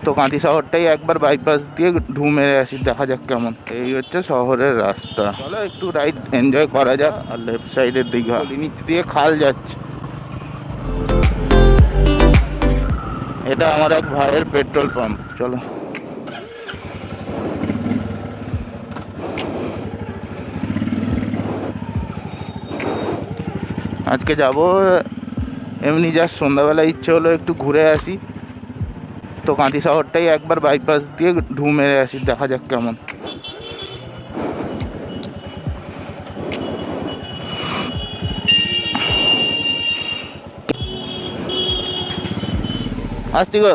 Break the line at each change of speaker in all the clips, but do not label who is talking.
তো কাঁথি শহরটাই একবার বাইপাস দিয়ে ঢু মেরে আসি, দেখা যাক কেমন। এই হচ্ছে শহরের রাস্তা, চলো একটু রাইড এনজয় করা যাক। আর লেফট সাইডের দীঘা, নিচ দিয়ে খাল যাচ্ছে। এটা আমার এক ভাইয়ের পেট্রোল পাম্প, চলো। আজকে যাব এমনি, জাস্ট সন্ধ্যাবেলা ইচ্ছে হলো একটু ঘুরে আসি। তো কাঁথি শহরটাই একবার বাইপাস দিয়ে ঢু মেরে আসি, দেখা যাক কেমন। আসছি গো।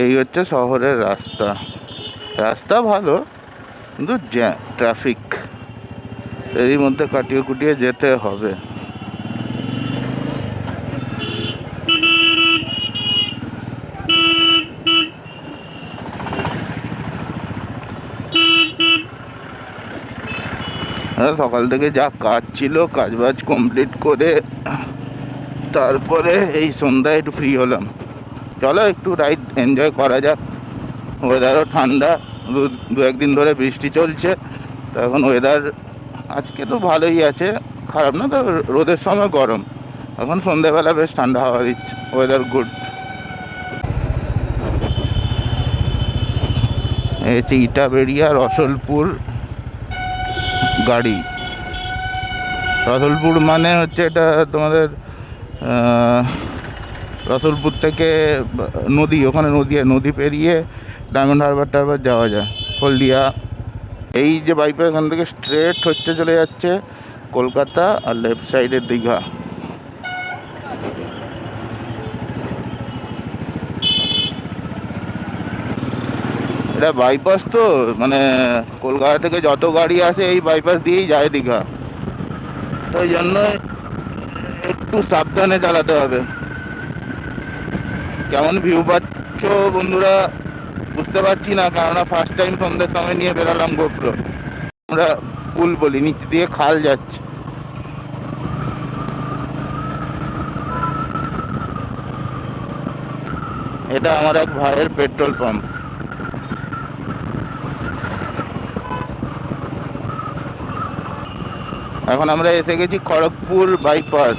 এই হচ্ছে শহরের রাস্তা, রাস্তা ভালো কিন্তু ট্রাফিক, এরই মধ্যে কাটিয়ে কুটিয়ে যেতে হবে। সকাল থেকে যা কাজ ছিল, কাজ বাজ কমপ্লিট করে তারপরে এই সন্ধ্যায় একটু ফ্রি হলাম। চলো একটু রাইড এনজয় করা যাক। ওয়েদারও ঠান্ডা, দু একদিন ধরে বৃষ্টি চলছে, তো এখন ওয়েদার আজকে তো ভালোই আছে, খারাপ না। তো রোদের সময় গরম, এখন সন্ধ্যেবেলা বেশ ঠান্ডা হাওয়া দিচ্ছে, ওয়েদার গুড। এই হচ্ছে ইটাবেড়িয়া রসলপুর গাড়ি। রসলপুর মানে হচ্ছে এটা তোমাদের রসুলপুর থেকে নদী, ওখানে নদী পেরিয়ে ডায়মন্ড হারবার টারবার যাওয়া যায়, হলদিয়া। এই যে বাইপাস এখান থেকে স্ট্রেট হচ্ছে চলে যাচ্ছে কলকাতা, আর লেফট সাইডে দীঘা। এটা বাইপাস তো, মানে কলকাতা থেকে যত গাড়ি আসে এই বাইপাস দিয়েই যায় দীঘা, তো ওই জন্য একটু সাবধানে চালাতে হবে। কেমন ভিউ পাচ্ছ বন্ধুরা বুঝতে পারছি না, কেননা ফার্স্ট টাইম সন্ধ্যের সময় নিয়ে বেরোলাম গোপ্রো। আমরা পুল বলি, নিচ দিয়ে খাল যাচ্ছে। এটা আমার এক ভাইয়ের পেট্রোল পাম্প। এখন আমরা এসে গেছি খড়গপুর বাইপাস।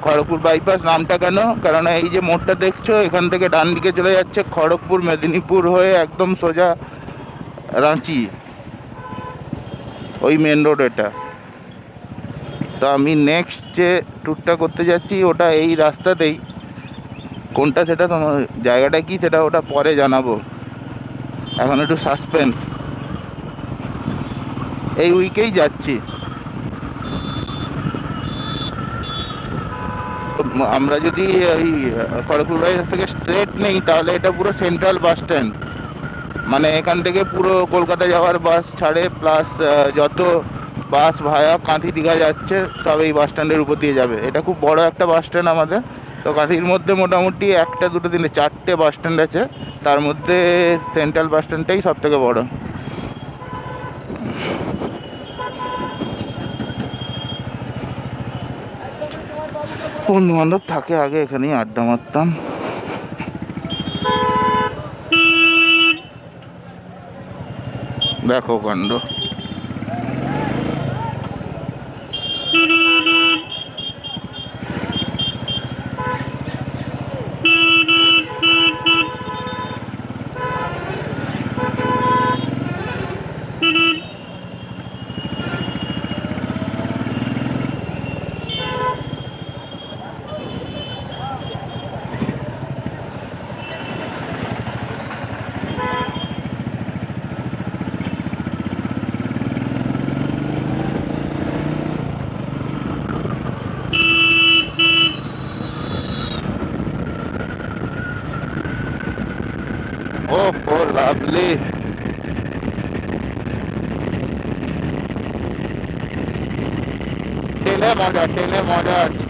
খড়গপুর বাইপাস নামটা কেন, কারণ এই যে মোড়টা দেখছো, এখান থেকে ডান দিকে চলে যাচ্ছে খড়গপুর, মেদিনীপুর হয়ে একদম সোজা রাঁচি, ওই মেন রোড এটা। তো আমি নেক্সট যে ট্যুরটা করতে যাচ্ছি ওটা এই রাস্তাতেই। কোনটা সেটা তোমার, জায়গাটা কি সেটা ওটা পরে জানাবো, এখন একটু সাসপেন্স। এই উইকেই যাচ্ছি। আমরা যদি ওই খড়গপুর বাইপাস থেকে স্ট্রেট নেই, তাহলে এটা পুরো সেন্ট্রাল বাস স্ট্যান্ড, মানে এখান থেকে পুরো কলকাতা যাওয়ার বাস ছাড়ে, প্লাস যত বাস ভায়া কাঁথি দীঘা যাচ্ছে সব এই বাস স্ট্যান্ডের উপর দিয়ে যাবে। এটা খুব বড় একটা বাস স্ট্যান্ড আমাদের। তো কাঁথির মধ্যে মোটামুটি একটা দুটো দিনে 4টে বাস স্ট্যান্ড আছে, তার মধ্যে সেন্ট্রাল বাস স্ট্যান্ডটাই সব থেকে বড়। বন্ধু বান্ধব থাকে, আগে এখানেই আড্ডা মারতাম। দেখো কাণ্ড। ও লাভলি। ট্রেনে মজা আছে।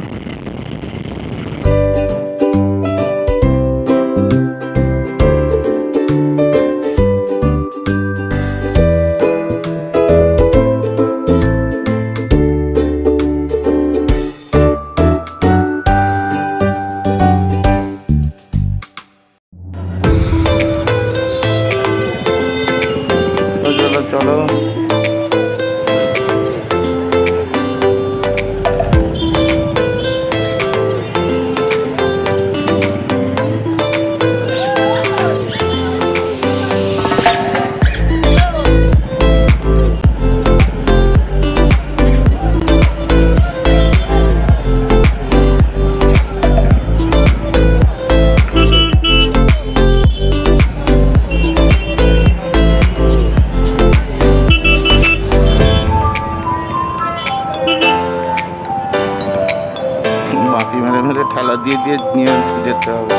মেরে মেরে ঠেলা দিয়ে দিয়ে নিয়ে যেতে হবে।